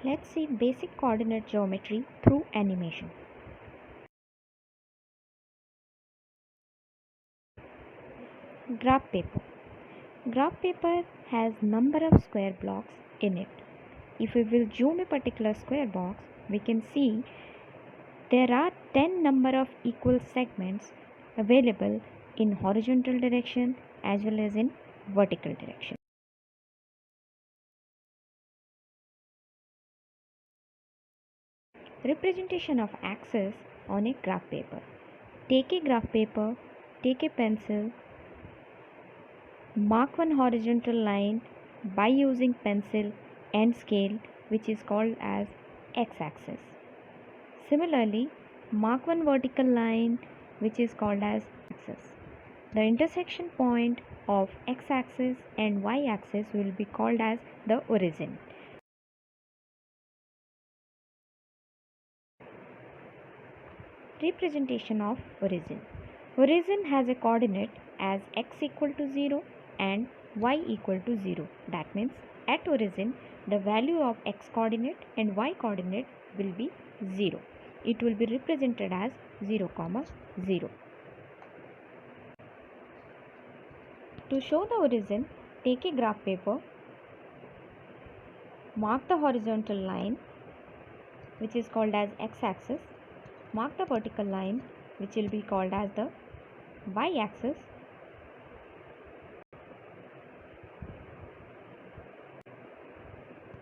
Let's see basic coordinate geometry through animation. Graph paper. Graph paper has number of square blocks in it. If we will zoom a particular square box, we can see there are 10 number of equal segments available in horizontal direction as well as in vertical direction. Representation of axis on a graph paper. Take a graph paper, take a pencil, mark one horizontal line by using pencil and scale, which is called as x-axis. Similarly, mark one vertical line which is called as axis. The intersection point of x-axis and y-axis will be called as the origin. Representation of origin. Origin has a coordinate as x equal to 0 and y equal to 0. That means at origin the value of x coordinate and y coordinate will be 0. It will be represented as 0, 0. To show the origin, take a graph paper, mark the horizontal line which is called as x-axis, mark the vertical line which will be called as the y-axis.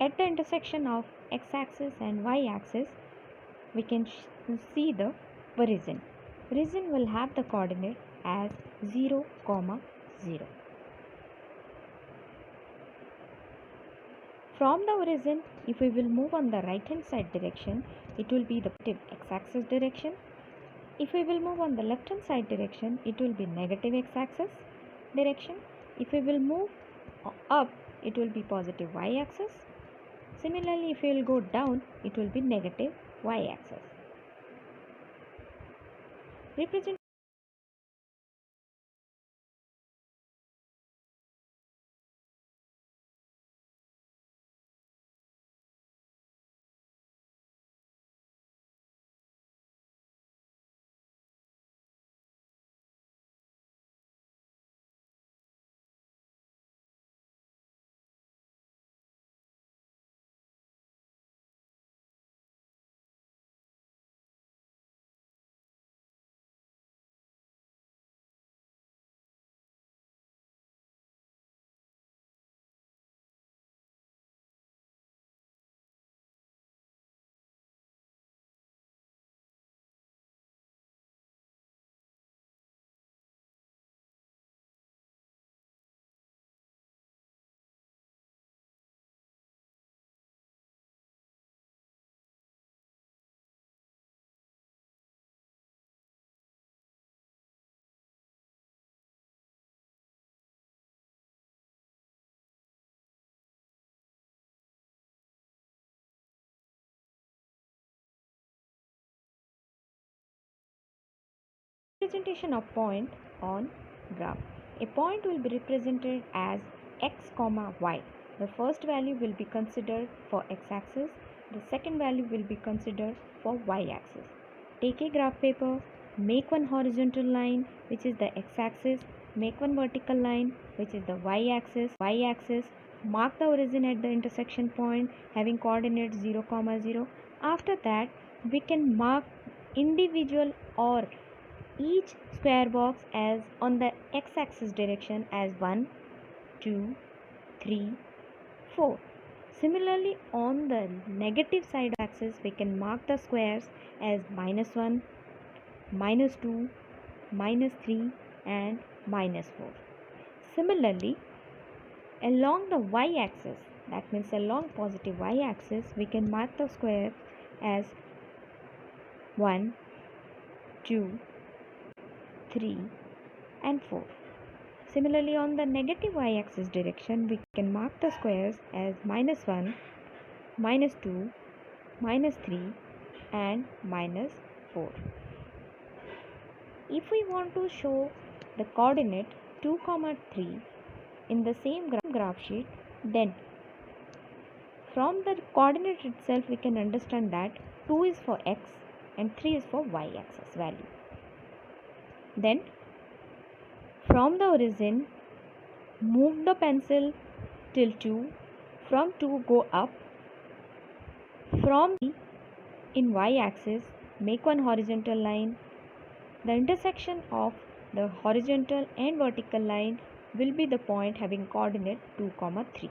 At the intersection of x-axis and y-axis, we can see the origin. Origin will have the coordinate as 0, 0. From the origin, if we will move on the right hand side direction, it will be the x-axis direction. If we will move on the left hand side direction, it will be negative x-axis direction. If we will move up, it will be positive y-axis. Similarly, if we will go down, it will be negative y-axis. Representation of point on graph. A point will be represented as x, y. The first value will be considered for x-axis. The second value will be considered for y-axis. Take a graph paper, make one horizontal line which is the x-axis, make one vertical line which is the y-axis, mark the origin at the intersection point having coordinates 0, 0. After that, we can mark individual or each square box as on the x-axis direction as 1, 2, 3, 4. Similarly, on the negative side axis, we can mark the squares as -1, -2, -3 and -4. Similarly, along the y-axis, that means along positive y-axis, we can mark the square as 1, 2, 3 and 4. Similarly, on the negative y-axis direction, we can mark the squares as -1, -2, -3 and -4. If we want to show the coordinate 2, 3 in the same graph sheet, then from the coordinate itself we can understand that 2 is for x and 3 is for y axis value. Then from the origin, move the pencil till 2, from 2 go up, from in y axis make one horizontal line. The intersection of the horizontal and vertical line will be the point having coordinate 2, 3.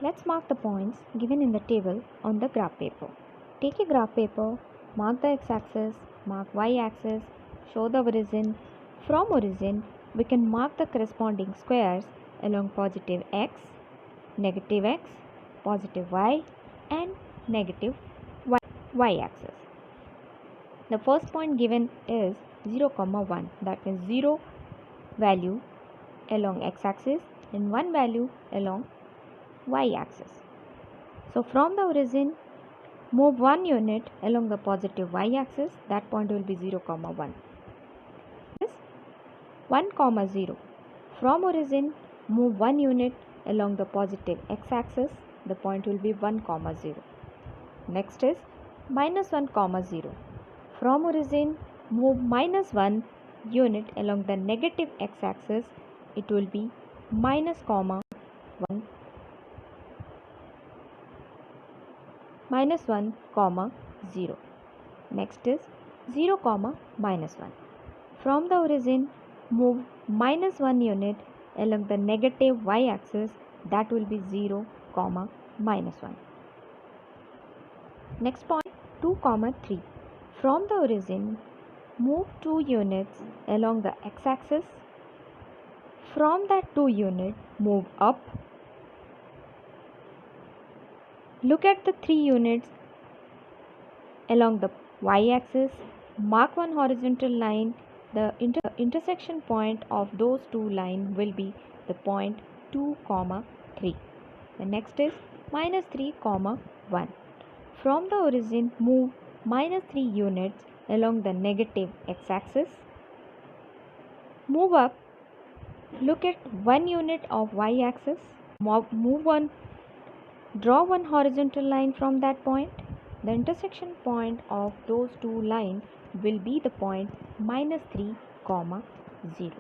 Let's mark the points given in the table on the graph paper. Take a graph paper, mark the x-axis, mark y-axis, show the origin. From origin, we can mark the corresponding squares along positive x, positive y and negative y-axis. The first point given is 0, 1, that means 0 value along x-axis and 1 value along y-axis. So from the origin, move 1 unit along the positive y-axis, that point will be 0, 1. This 1, 0. From origin, move 1 unit along the positive x-axis, the point will be 1, 0. Next is minus 1, 0. From origin, move minus 1 unit along the negative x-axis, it will be minus 1, minus 1, 0. Next is 0, minus 1. From the origin, move minus 1 unit along the negative y-axis, that will be 0, minus 1. Next point 2, 3. From the origin, move 2 units along the x-axis. From that 2 unit, move up. Look at the 3 units along the y-axis. Mark one horizontal line. The intersection point of those two lines will be the point 2, 3. The next is minus 3, 1. From the origin, move minus 3 units along the negative x-axis. Move up. Look at 1 unit of y-axis. Draw one horizontal line from that point. The intersection point of those two lines will be the point minus 3, 0.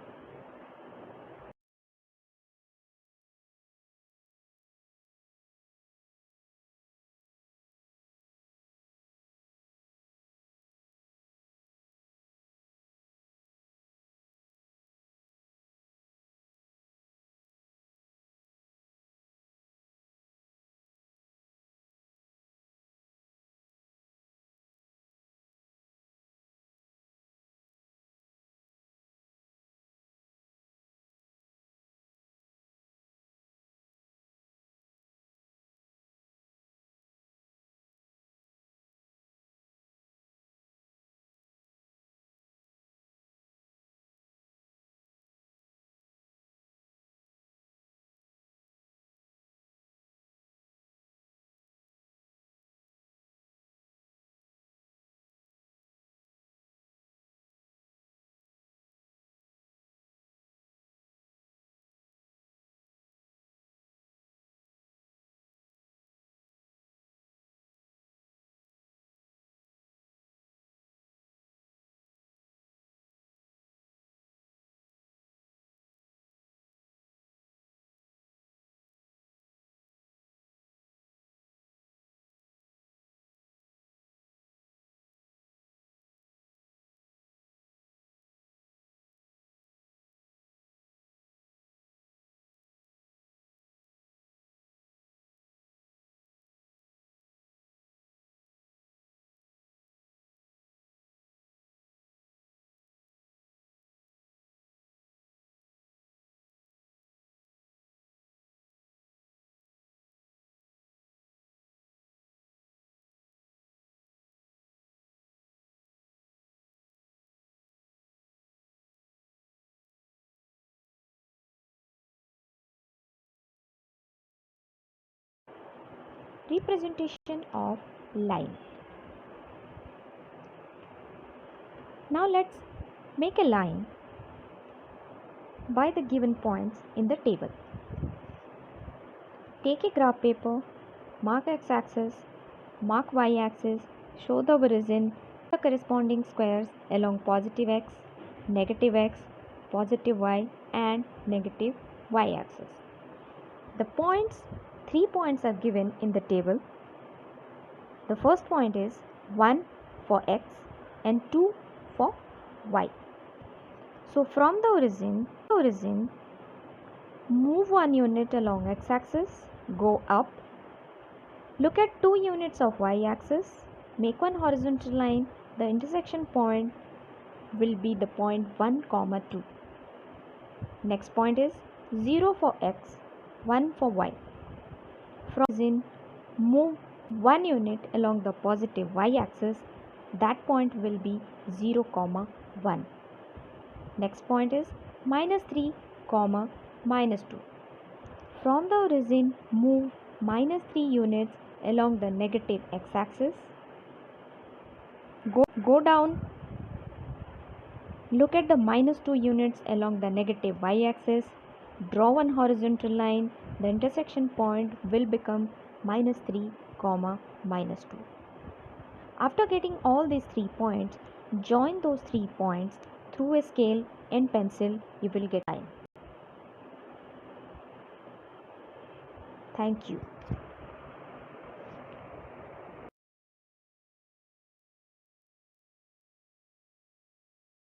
representation of line. Now let's make a line by the given points in the table. Take a graph paper, mark x-axis, mark y-axis, show the origin, the corresponding squares along positive x, positive y and negative y-axis. The points, 3 points are given in the table. The first point is 1 for x and 2 for y. So from the origin, move 1 unit along x-axis, go up, look at 2 units of y-axis, make one horizontal line, the intersection point will be the point 1, 2. Next point is 0 for x, 1 for y. From origin, move 1 unit along the positive y-axis, that point will be 0, 1. Next point is -3, -2. From the origin, move -3 units along the negative x-axis. Go down, look at the -2 units along the negative y-axis. Draw one horizontal line. The intersection point will become -3, -2. After getting all these 3 points, join those 3 points through a scale and pencil. You will get line. Thank you.